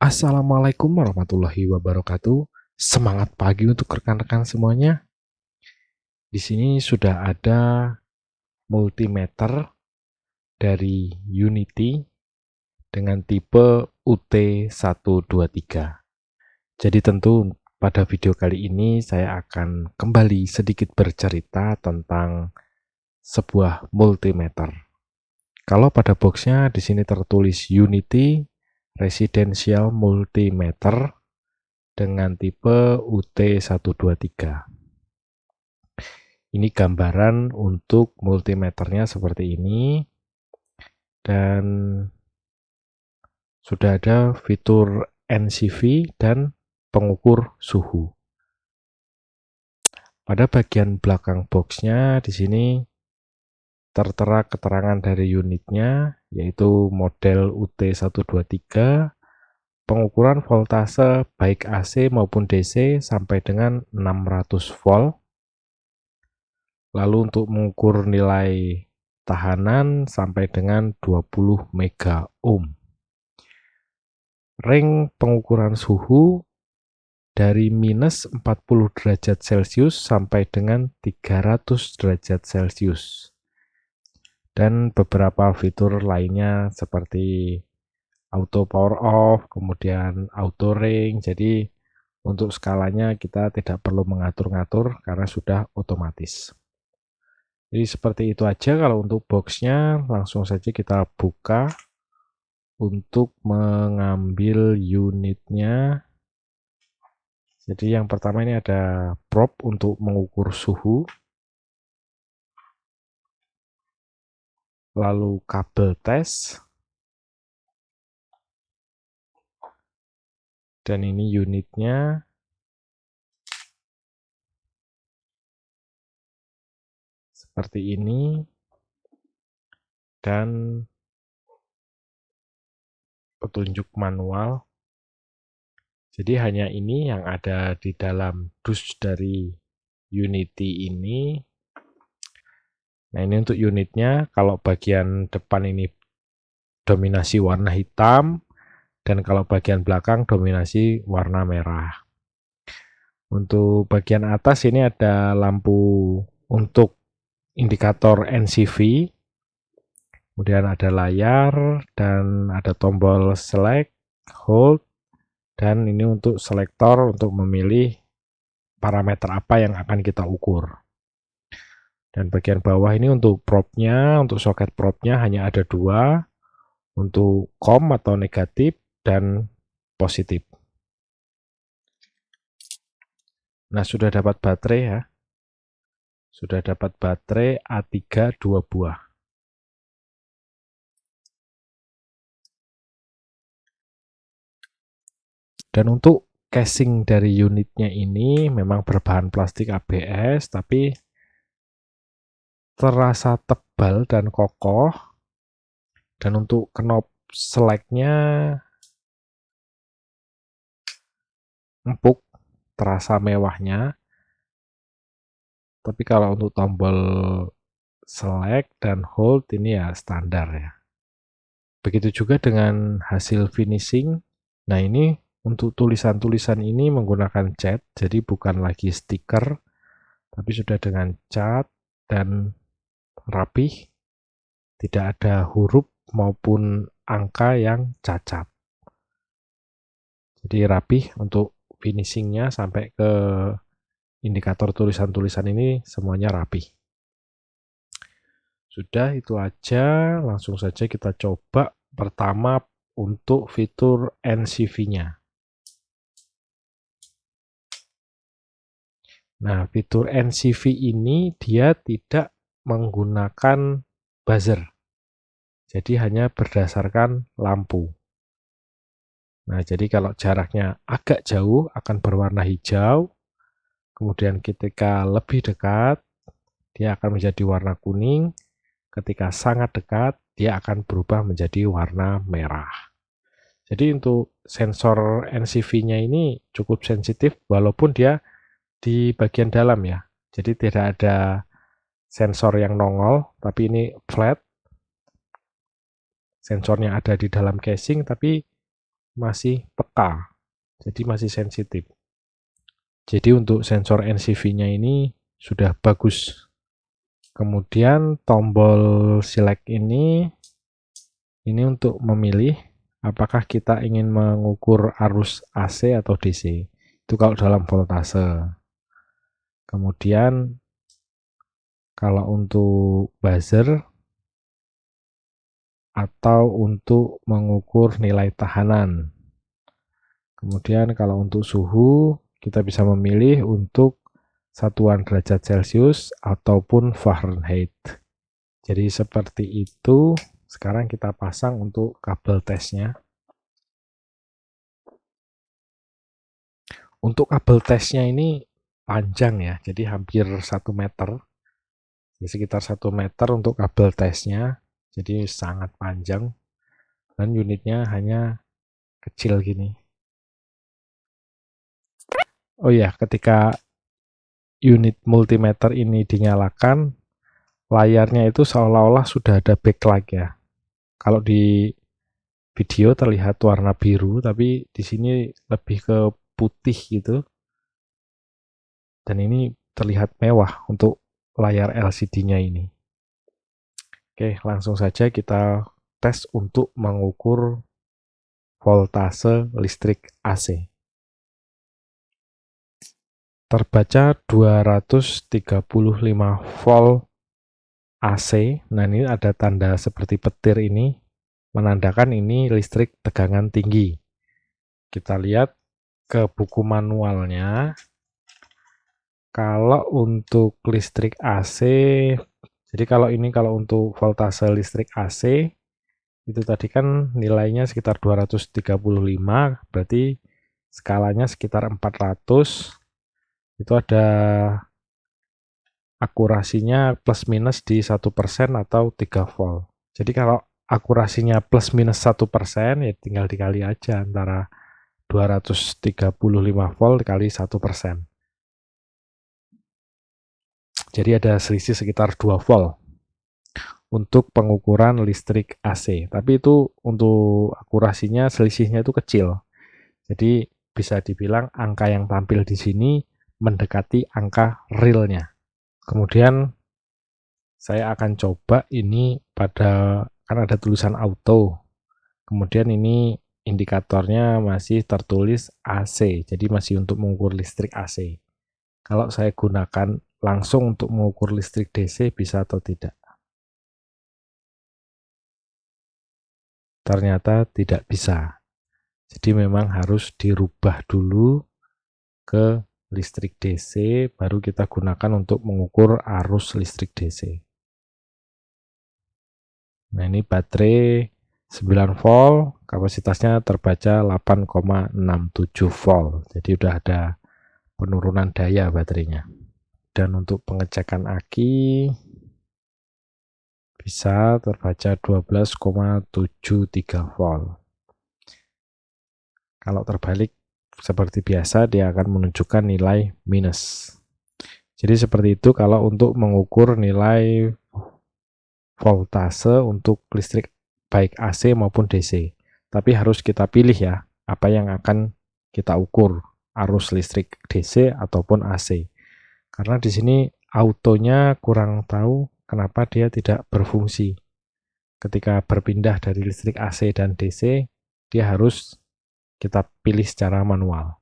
Assalamualaikum warahmatullahi wabarakatuh. Semangat pagi untuk rekan-rekan semuanya. Di sini sudah ada multimeter dari Unity dengan tipe UT123. Jadi tentu pada video kali ini saya akan kembali sedikit bercerita tentang sebuah multimeter. Kalau pada boxnya di sini tertulis Unity Residential Multimeter dengan tipe UT123. Ini gambaran untuk multimeternya seperti ini, dan sudah ada fitur NCV dan pengukur suhu. Pada bagian belakang boxnya di sini tertera keterangan dari unitnya, yaitu model UT123, pengukuran voltase baik AC maupun DC sampai dengan 600 volt. Lalu untuk mengukur nilai tahanan sampai dengan 20 mega ohm. Ring pengukuran suhu dari minus 40 derajat Celcius sampai dengan 300 derajat Celcius. Dan beberapa fitur lainnya seperti auto power off, kemudian auto ring. Jadi untuk skalanya kita tidak perlu mengatur-ngatur karena sudah otomatis. Jadi seperti itu aja kalau untuk boxnya. Langsung saja kita buka untuk mengambil unitnya. Jadi yang pertama ini ada probe untuk mengukur suhu, lalu kabel tes, dan ini unitnya. Seperti ini, dan petunjuk manual. Jadi hanya ini yang ada di dalam dus dari Unity ini. Nah, ini untuk unitnya. Kalau bagian depan ini dominasi warna hitam, dan kalau bagian belakang dominasi warna merah. Untuk bagian atas ini ada lampu untuk indikator NCV, kemudian ada layar, dan ada tombol select, hold, dan ini untuk selektor untuk memilih parameter apa yang akan kita ukur. Dan bagian bawah ini untuk probe-nya, untuk soket probe-nya hanya ada dua, untuk COM atau negatif dan positif. Nah, sudah dapat baterai ya. Sudah dapat baterai A3 2 buah. Dan untuk casing dari unitnya ini memang berbahan plastik ABS, tapi terasa tebal dan kokoh. Dan untuk knob select-nya empuk, terasa mewahnya. Tapi kalau untuk tombol select dan hold ini ya standar ya. Begitu juga dengan hasil finishing. Nah, ini untuk tulisan-tulisan ini menggunakan cat, jadi bukan lagi stiker, tapi sudah dengan cat dan rapih, tidak ada huruf maupun angka yang cacat. Jadi rapih untuk finishingnya sampai ke indikator tulisan-tulisan ini semuanya rapih. Sudah, itu aja. Langsung saja kita coba pertama untuk fitur NCV-nya. Nah, fitur NCV ini dia tidak menggunakan buzzer. Jadi hanya berdasarkan lampu. Nah, jadi kalau jaraknya agak jauh akan berwarna hijau. Kemudian ketika lebih dekat, dia akan menjadi warna kuning. Ketika sangat dekat, dia akan berubah menjadi warna merah. Jadi untuk sensor NCV-nya ini cukup sensitif walaupun dia di bagian dalam ya. Jadi tidak ada sensor yang nongol, tapi ini flat. Sensornya ada di dalam casing, tapi masih peka, jadi masih sensitif. Jadi untuk sensor NCV-nya ini sudah bagus. Kemudian tombol select ini untuk memilih apakah kita ingin mengukur arus AC atau DC. Itu kalau dalam voltase. Kemudian kalau untuk buzzer atau untuk mengukur nilai tahanan. Kemudian kalau untuk suhu, kita bisa memilih untuk satuan derajat Celcius ataupun Fahrenheit. Jadi seperti itu. Sekarang kita pasang untuk kabel tesnya. Untuk kabel tesnya ini panjang ya, jadi hampir 1 meter. Jadi sekitar 1 meter untuk kabel tesnya. Jadi sangat panjang. Dan unitnya hanya kecil gini. Oh ya, ketika unit multimeter ini dinyalakan, layarnya itu seolah-olah sudah ada backlight ya. Kalau di video terlihat warna biru, tapi di sini lebih ke putih gitu. Dan ini terlihat mewah untuk layar LCD-nya ini. Oke, langsung saja kita tes untuk mengukur voltase listrik AC. Terbaca 235 volt AC. Nah, ini ada tanda seperti petir ini, menandakan ini listrik tegangan tinggi. Kita lihat ke buku manualnya. Kalau untuk listrik AC, jadi kalau untuk voltase listrik AC, itu tadi kan nilainya sekitar 235, berarti skalanya sekitar 400. Itu ada akurasinya plus minus di 1% atau 3 volt. Jadi kalau akurasinya plus minus 1%, ya tinggal dikali aja antara 235 volt kali 1%. Jadi ada selisih sekitar 2 volt untuk pengukuran listrik AC. Tapi itu untuk akurasinya selisihnya itu kecil. Jadi bisa dibilang angka yang tampil di sini mendekati angka realnya. Kemudian saya akan coba ini pada, kan ada tulisan auto. Kemudian ini indikatornya masih tertulis AC, jadi masih untuk mengukur listrik AC. Kalau saya gunakan langsung untuk mengukur listrik DC, bisa atau tidak? Ternyata tidak bisa. Jadi memang harus dirubah dulu ke listrik DC, baru kita gunakan untuk mengukur arus listrik DC. Nah, ini baterai 9 volt, kapasitasnya terbaca 8,67 volt. Jadi udah ada penurunan daya baterainya. Dan untuk pengecekan aki bisa terbaca 12,73 volt. Kalau terbalik seperti biasa, dia akan menunjukkan nilai minus. Jadi seperti itu kalau untuk mengukur nilai voltase untuk listrik baik AC maupun DC. Tapi harus kita pilih ya, apa yang akan kita ukur, arus listrik DC ataupun AC. Karena di sini autonya kurang tahu kenapa dia tidak berfungsi. Ketika berpindah dari listrik AC dan DC, dia harus kita pilih secara manual.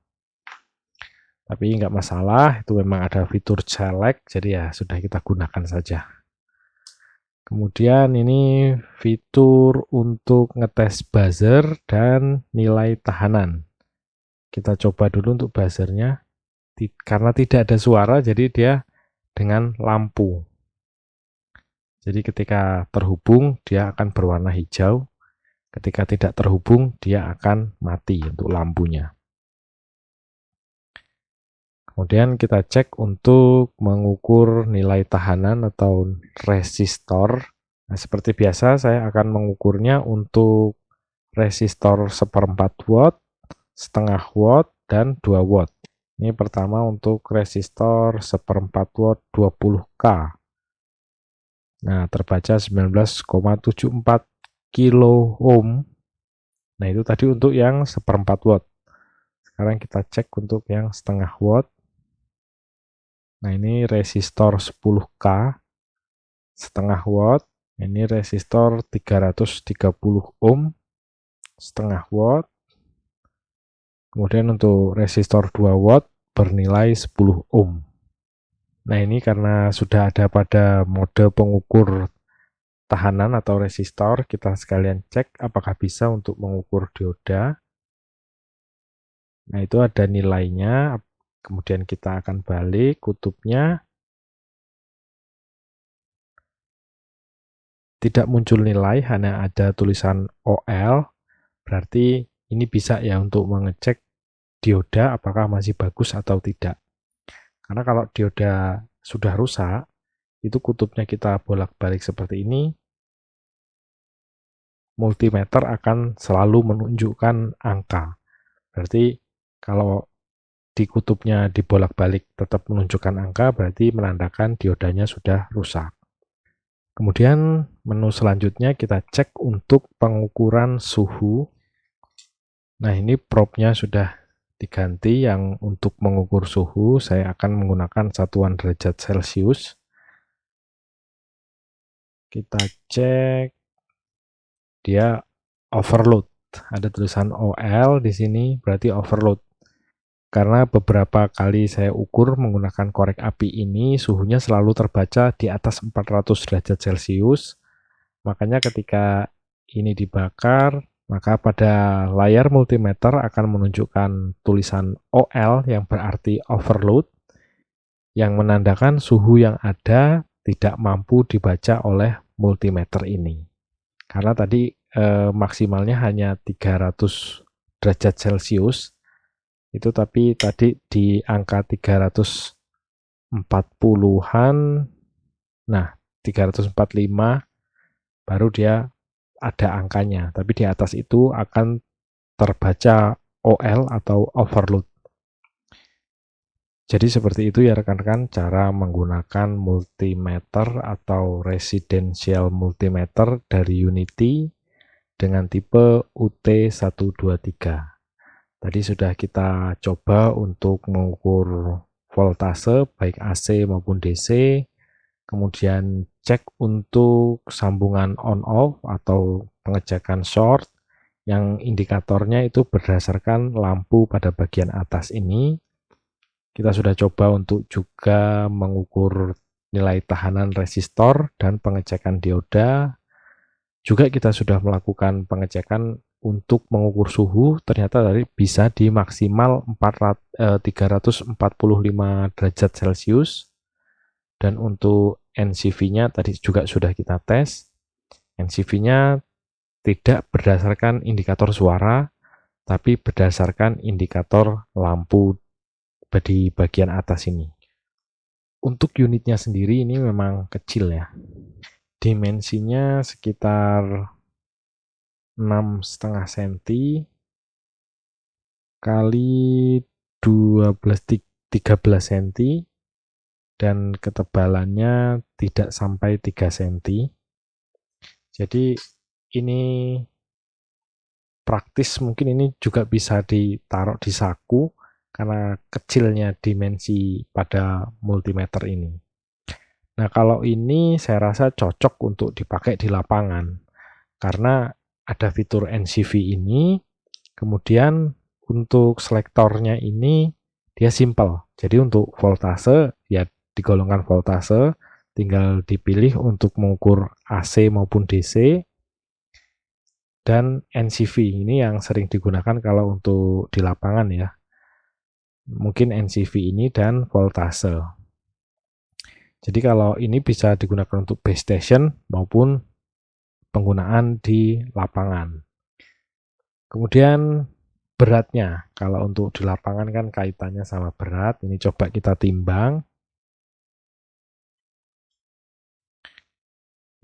Tapi nggak masalah, itu memang ada fitur select, jadi ya sudah kita gunakan saja. Kemudian ini fitur untuk ngetes buzzer dan nilai tahanan. Kita coba dulu untuk buzzernya. Karena tidak ada suara, jadi dia dengan lampu. Jadi ketika terhubung, dia akan berwarna hijau. Ketika tidak terhubung, dia akan mati untuk lampunya. Kemudian kita cek untuk mengukur nilai tahanan atau resistor. Nah, seperti biasa saya akan mengukurnya untuk resistor 1/4 watt, setengah watt, dan 2 watt. Ini pertama untuk resistor 1/4 watt 20K. Nah, terbaca 19,74 kilo ohm. Nah, itu tadi untuk yang 1/4 watt. Sekarang kita cek untuk yang 0,5 watt. Nah, ini resistor 10K 0,5 watt. Ini resistor 330 ohm 0,5 watt. Kemudian untuk resistor 2 watt bernilai 10 ohm. Nah, ini karena sudah ada pada mode pengukur tahanan atau resistor, kita sekalian cek apakah bisa untuk mengukur dioda. Nah, itu ada nilainya. Kemudian kita akan balik kutubnya. Tidak muncul nilai, hanya ada tulisan OL. Berarti ini bisa ya untuk mengecek dioda apakah masih bagus atau tidak. Karena kalau dioda sudah rusak, itu kutubnya kita bolak-balik seperti ini, multimeter akan selalu menunjukkan angka. Berarti kalau di kutubnya dibolak-balik tetap menunjukkan angka, berarti menandakan diodanya sudah rusak. Kemudian menu selanjutnya kita cek untuk pengukuran suhu. Nah, ini probe-nya sudah diganti, yang untuk mengukur suhu saya akan menggunakan satuan derajat Celcius. Kita cek, dia overload. Ada tulisan OL di sini, berarti overload. Karena beberapa kali saya ukur menggunakan korek api ini, suhunya selalu terbaca di atas 400 derajat Celcius. Makanya ketika ini dibakar, maka pada layar multimeter akan menunjukkan tulisan OL yang berarti overload, yang menandakan suhu yang ada tidak mampu dibaca oleh multimeter ini. Karena tadi maksimalnya hanya 300 derajat Celcius, itu tapi tadi di angka 340-an, nah 345 baru dia ada angkanya, tapi di atas itu akan terbaca OL atau overload. Jadi seperti itu ya rekan-rekan cara menggunakan multimeter atau residential multimeter dari Unity dengan tipe UT123. Tadi sudah kita coba untuk mengukur voltase baik AC maupun DC, kemudian cek untuk sambungan on-off atau pengecekan short, yang indikatornya itu berdasarkan lampu pada bagian atas ini. Kita sudah coba untuk juga mengukur nilai tahanan resistor dan pengecekan dioda. Juga kita sudah melakukan pengecekan untuk mengukur suhu, ternyata tadi bisa di maksimal 345 derajat Celcius. Dan untuk NCV-nya tadi juga sudah kita tes. NCV-nya tidak berdasarkan indikator suara, tapi berdasarkan indikator lampu di bagian atas ini. Untuk unitnya sendiri ini memang kecil ya. Dimensinya sekitar 6,5 cm kali 13 cm, dan ketebalannya tidak sampai 3 cm. Jadi ini praktis, mungkin ini juga bisa ditaruh di saku karena kecilnya dimensi pada multimeter ini. Nah, kalau ini saya rasa cocok untuk dipakai di lapangan karena ada fitur NCV ini. Kemudian untuk selektornya ini dia simple. Jadi untuk voltase ya digolongkan voltase, tinggal dipilih untuk mengukur AC maupun DC. Dan NCV ini yang sering digunakan kalau untuk di lapangan ya. Mungkin NCV ini dan voltase. Jadi kalau ini bisa digunakan untuk base station maupun penggunaan di lapangan. Kemudian beratnya, kalau untuk di lapangan kan kaitannya sama berat. Ini coba kita timbang.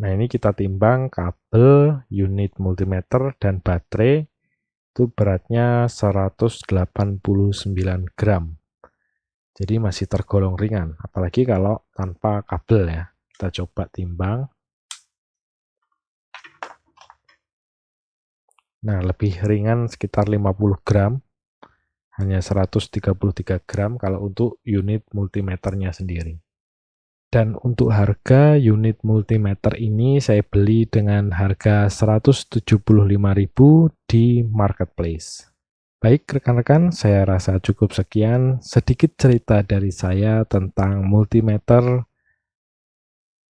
Nah, ini kita timbang kabel, unit multimeter, dan baterai. Itu beratnya 189 gram. Jadi masih tergolong ringan, apalagi kalau tanpa kabel ya. Kita coba timbang. Nah, lebih ringan sekitar 50 gram, hanya 133 gram kalau untuk unit multimeternya sendiri. Dan untuk harga unit multimeter ini saya beli dengan harga 175.000 di marketplace. Baik rekan-rekan, saya rasa cukup sekian sedikit cerita dari saya tentang multimeter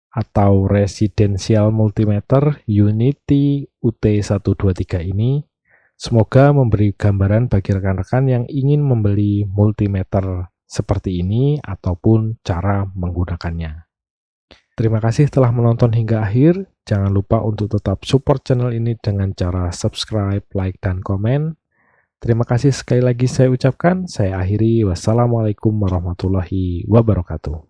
atau residential multimeter Unity UT123 ini. Semoga memberi gambaran bagi rekan-rekan yang ingin membeli multimeter seperti ini ataupun cara menggunakannya. Terima kasih telah menonton hingga akhir. Jangan lupa untuk tetap support channel ini dengan cara subscribe, like, dan komen. Terima kasih sekali lagi saya ucapkan. Saya akhiri. Wassalamualaikum warahmatullahi wabarakatuh.